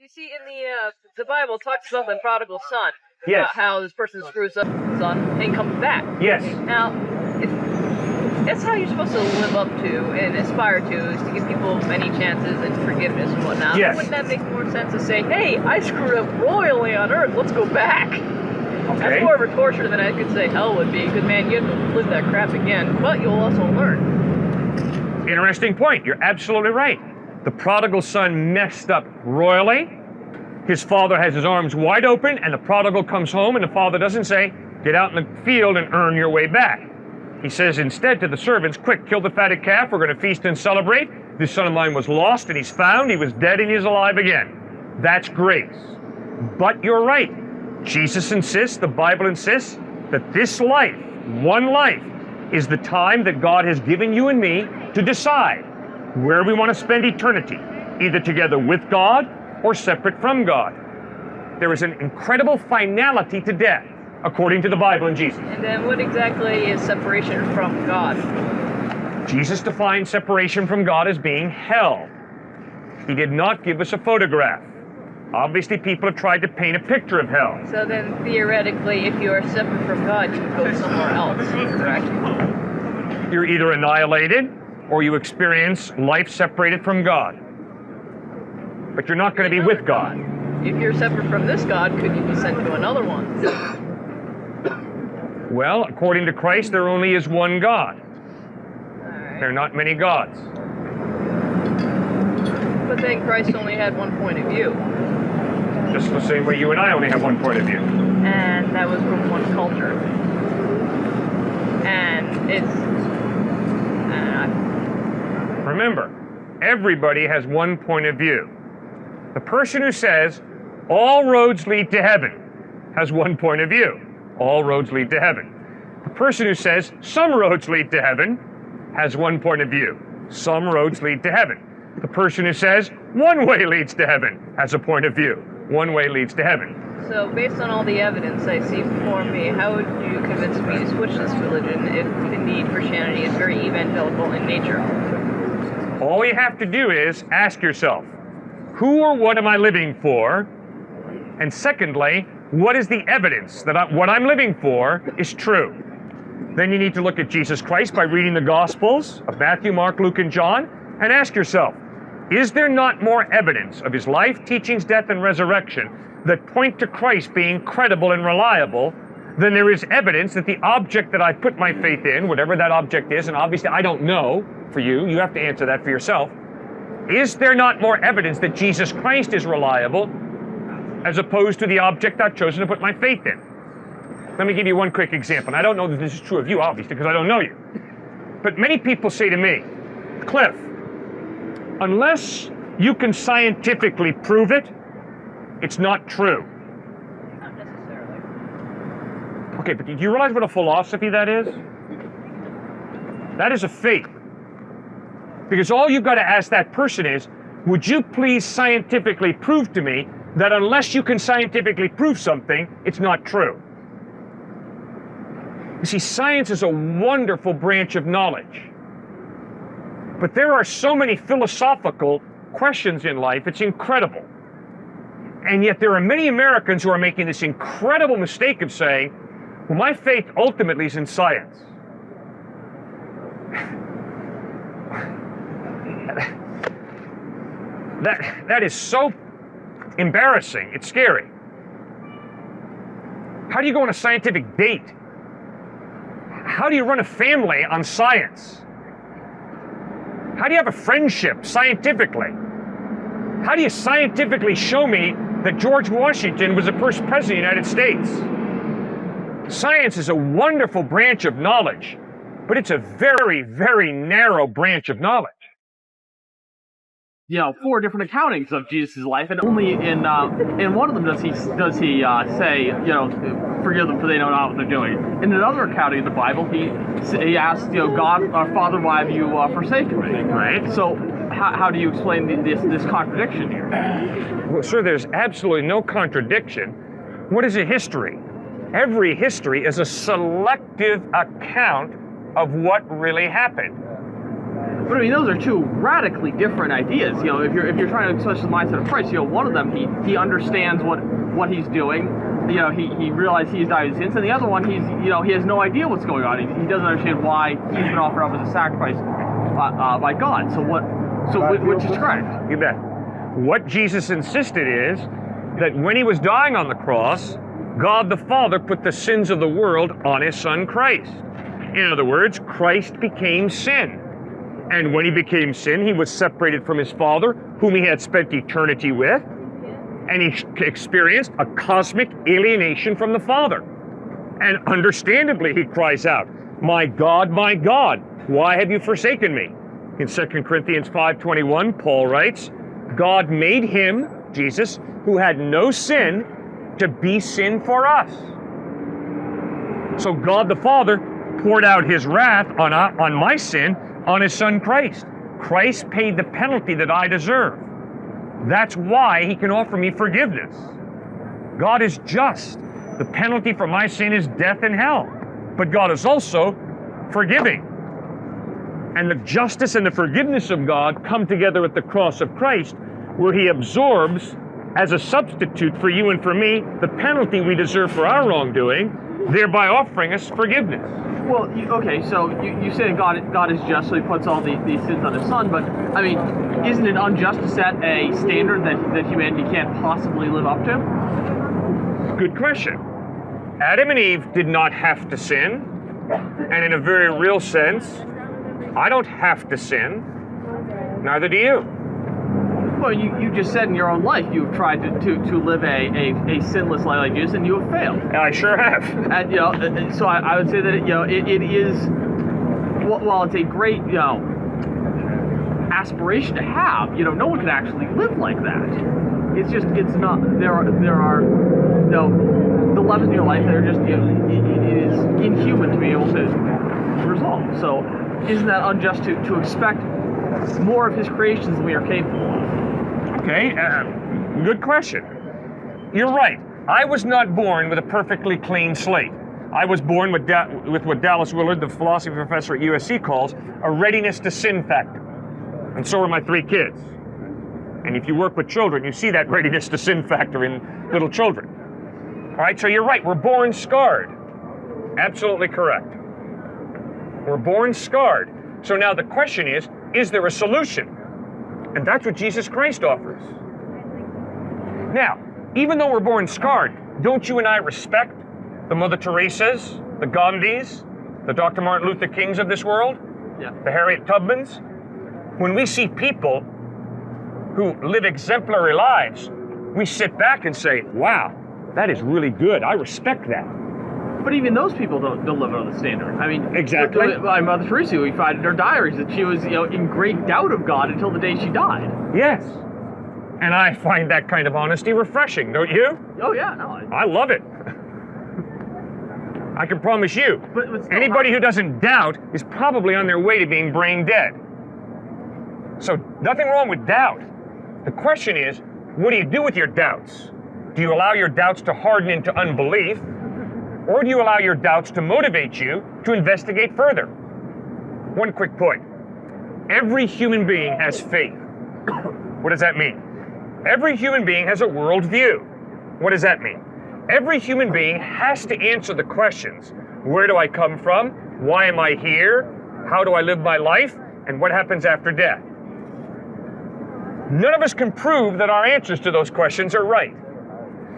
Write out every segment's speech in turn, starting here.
You see, in the Bible, it talks about the prodigal son. Yes. About how this person screws up his son and comes back. Yes. Now, that's how you're supposed to live up to and aspire to, is to give people many chances and forgiveness and whatnot. Yes. Wouldn't that make more sense to say, hey, I screwed up royally on earth, let's go back? Okay. That's more of a torture than I could say hell would be, because, man, you have to live that crap again, but you'll also learn. Interesting point. You're absolutely right. The prodigal son messed up royally. His father has his arms wide open, and the prodigal comes home, and the father doesn't say, get out in the field and earn your way back. He says instead to the servants, quick, kill the fatted calf, we're going to feast and celebrate. This son of mine was lost, and he's found, he was dead, and he's alive again. That's grace. But you're right. Jesus insists, the Bible insists, that this life, one life, is the time that God has given you and me to decide where we want to spend eternity, either together with God or separate from God. There is an incredible finality to death, according to the Bible and Jesus. And then what exactly is separation from God? Jesus defined separation from God as being hell. He did not give us a photograph. Obviously, people have tried to paint a picture of hell. So then, theoretically, if you are separate from God, you go somewhere else, correct? You're either annihilated, or you experience life separated from God. But you're not going to be with God. If you're separate from this God, could you be sent to another one? Well, according to Christ, there only is one God. Alright. There are not many gods. But then Christ only had one point of view. Just the same way you and I only have one point of view. And that was from one culture. And it's... Remember, everybody has one point of view. The person who says, all roads lead to heaven, has one point of view. All roads lead to heaven. The person who says, some roads lead to heaven, has one point of view. Some roads lead to heaven. The person who says, one way leads to heaven, has a point of view. One way leads to heaven. So, based on all the evidence I see before me, how would you convince me to switch this religion if indeed Christianity is very evangelical in nature? All you have to do is ask yourself, who or what am I living for? And secondly, what is the evidence that what I'm living for is true? Then you need to look at Jesus Christ by reading the Gospels of Matthew, Mark, Luke, and John, and ask yourself, is there not more evidence of his life, teachings, death, and resurrection that point to Christ being credible and reliable than there is evidence that the object that I put my faith in, whatever that object is, and obviously I don't know for you, you have to answer that for yourself, is there not more evidence that Jesus Christ is reliable as opposed to the object I've chosen to put my faith in? Let me give you one quick example. And I don't know that this is true of you, obviously, because I don't know you. But many people say to me, Cliff, unless you can scientifically prove it, it's not true. Not necessarily. Okay, but do you realize what a philosophy that is? That is a faith. Because all you've got to ask that person is, would you please scientifically prove to me that unless you can scientifically prove something, it's not true? You see, science is a wonderful branch of knowledge. But there are so many philosophical questions in life, it's incredible. And yet there are many Americans who are making this incredible mistake of saying, well, my faith ultimately is in science. That is so embarrassing. It's scary. How do you go on a scientific date? How do you run a family on science? How do you have a friendship scientifically? How do you scientifically show me that George Washington was the first president of the United States? Science is a wonderful branch of knowledge, but it's a very, very narrow branch of knowledge. 4 different accountings of Jesus' life, and only in one of them does he say, forgive them for they know not what they're doing. In another accounting of the Bible, he asks, God, our Father, why have you forsaken me? Right. So how do you explain this contradiction here? Well, sir, there's absolutely no contradiction. What is a history? Every history is a selective account of what really happened. But I mean, those are two radically different ideas. You know, if you're trying to express the mindset of Christ, you know, one of them he understands what he's doing. You know, he realizes he's died his sins, and the other one he has no idea what's going on. He doesn't understand why he's been offered up as a sacrifice by God. So which is correct? You bet. What Jesus insisted is that when he was dying on the cross, God the Father put the sins of the world on his Son Christ. In other words, Christ became sin. And when he became sin, he was separated from his Father, whom he had spent eternity with, and he experienced a cosmic alienation from the Father. And understandably, he cries out, my God, why have you forsaken me?" In 2 Corinthians 5:21, Paul writes, "God made him, Jesus, who had no sin, to be sin for us." So God the Father poured out his wrath on my sin on his Son Christ. Christ paid the penalty that I deserve. That's why he can offer me forgiveness. God is just. The penalty for my sin is death and hell. But God is also forgiving. And the justice and the forgiveness of God come together at the cross of Christ, where he absorbs, as a substitute for you and for me, the penalty we deserve for our wrongdoing, thereby offering us forgiveness. Well, okay, so you say God is just, so he puts all these sins on his Son, but, I mean, isn't it unjust to set a standard that humanity can't possibly live up to? Good question. Adam and Eve did not have to sin, and in a very real sense, I don't have to sin, neither do you. Well, you just said in your own life you've tried to live a sinless life like Jesus, and you have failed. I sure have. And so I would say that it is, while it's a great aspiration to have, no one can actually live like that. It's not. There are the levels in your life that are just it is inhuman to be able to resolve. So isn't that unjust to expect more of his creations than we are capable of? Okay, good question. You're right. I was not born with a perfectly clean slate. I was born with what Dallas Willard, the philosophy professor at USC, calls a readiness to sin factor. And so are my 3 kids. And if you work with children, you see that readiness to sin factor in little children. All right, so you're right. We're born scarred. Absolutely correct. We're born scarred. So now the question is there a solution? And that's what Jesus Christ offers. Now, even though we're born scarred, don't you and I respect the Mother Teresas, the Gandhis, the Dr. Martin Luther Kings of this world, the Harriet Tubmans? When we see people who live exemplary lives, we sit back and say, wow, that is really good. I respect that. But even those people don't live up to the standard. I mean, exactly. My Mother Teresa, we find in her diaries that she was, in great doubt of God until the day she died. Yes. And I find that kind of honesty refreshing, don't you? Oh yeah, no. I love it. I can promise you, but anybody who doesn't doubt is probably on their way to being brain dead. So nothing wrong with doubt. The question is, what do you do with your doubts? Do you allow your doubts to harden into unbelief? Or do you allow your doubts to motivate you to investigate further? One quick point. Every human being has faith. What does that mean? Every human being has a worldview. What does that mean? Every human being has to answer the questions. Where do I come from? Why am I here? How do I live my life? And what happens after death? None of us can prove that our answers to those questions are right.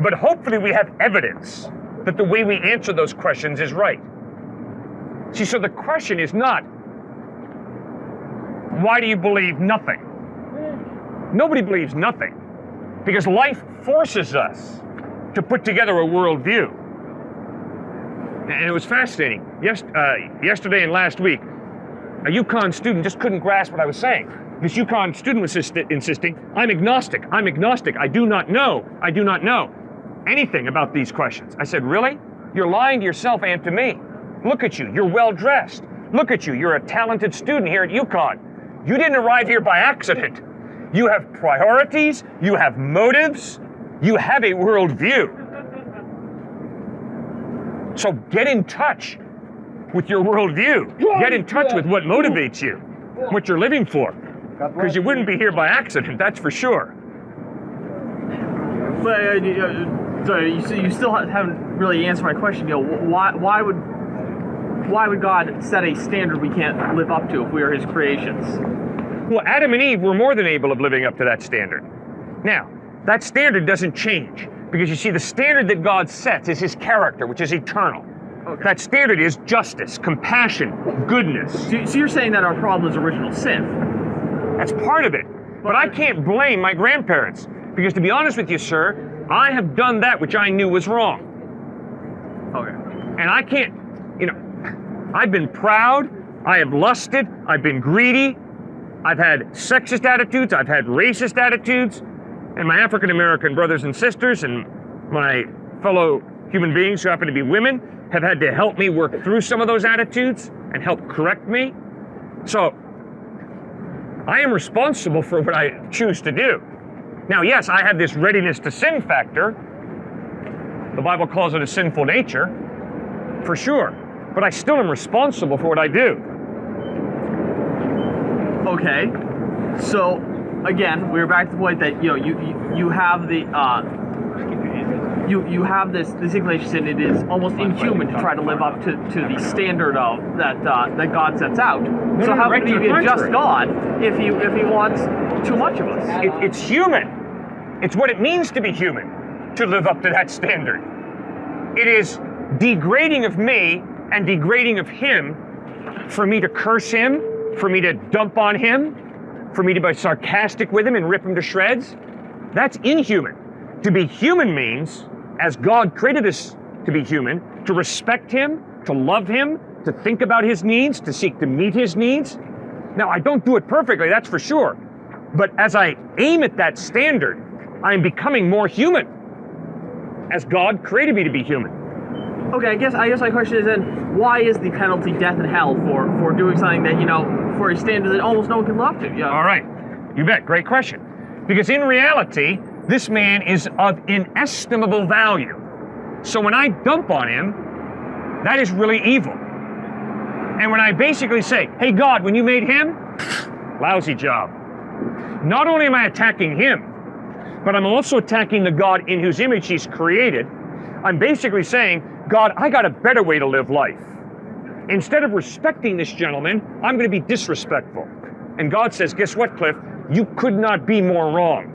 But hopefully we have evidence that the way we answer those questions is right. See, so the question is not, why do you believe nothing? Nobody believes nothing, because life forces us to put together a worldview. And it was fascinating. Yesterday and last week, a UConn student just couldn't grasp what I was saying. This UConn student was insisting, I'm agnostic, I do not know anything about these questions. I said, really? You're lying to yourself and to me. Look at you, you're well dressed. Look at you, you're a talented student here at UConn. You didn't arrive here by accident. You have priorities, you have motives, you have a worldview. So get in touch with your worldview. Get in touch with what motivates you. what you're living for. Because you wouldn't be here by accident, that's for sure. But you still haven't really answered my question. Why would God set a standard we can't live up to if we are His creations? Well, Adam and Eve were more than able of living up to that standard. Now, that standard doesn't change, because you see, the standard that God sets is His character, which is eternal. Okay. That standard is justice, compassion, goodness. So you're saying that our problem is original sin? That's part of it. But I can't blame my grandparents, because to be honest with you, sir, I have done that which I knew was wrong. Okay. And I can't, I've been proud, I have lusted, I've been greedy, I've had sexist attitudes, I've had racist attitudes, and my African American brothers and sisters and my fellow human beings who happen to be women have had to help me work through some of those attitudes and help correct me. So I am responsible for what I choose to do. Now, yes, I have this readiness to sin factor. The Bible calls it a sinful nature, for sure. But I still am responsible for what I do. Okay, so again, we're back to the point that you have the you have this inclination sin. It is almost inhuman to try to live up to the standard of that God sets out. So how can He be a just God if he wants too much of us? It's human. It's what it means to be human, to live up to that standard. It is degrading of me and degrading of Him for me to curse Him, for me to dump on Him, for me to be sarcastic with Him and rip Him to shreds. That's inhuman. To be human means, as God created us to be human, to respect Him, to love Him, to think about His needs, to seek to meet His needs. Now, I don't do it perfectly, that's for sure. But as I aim at that standard, I'm becoming more human, as God created me to be human. Okay, I guess my question is then, why is the penalty death and hell for doing something that, for a standard that almost no one can live up to? All right, you bet, great question. Because in reality, this man is of inestimable value. So when I dump on him, that is really evil. And when I basically say, hey God, when you made him, lousy job. Not only am I attacking him, but I'm also attacking the God in whose image he's created. I'm basically saying, God, I got a better way to live life. Instead of respecting this gentleman, I'm going to be disrespectful. And God says, guess what, Cliff? You could not be more wrong.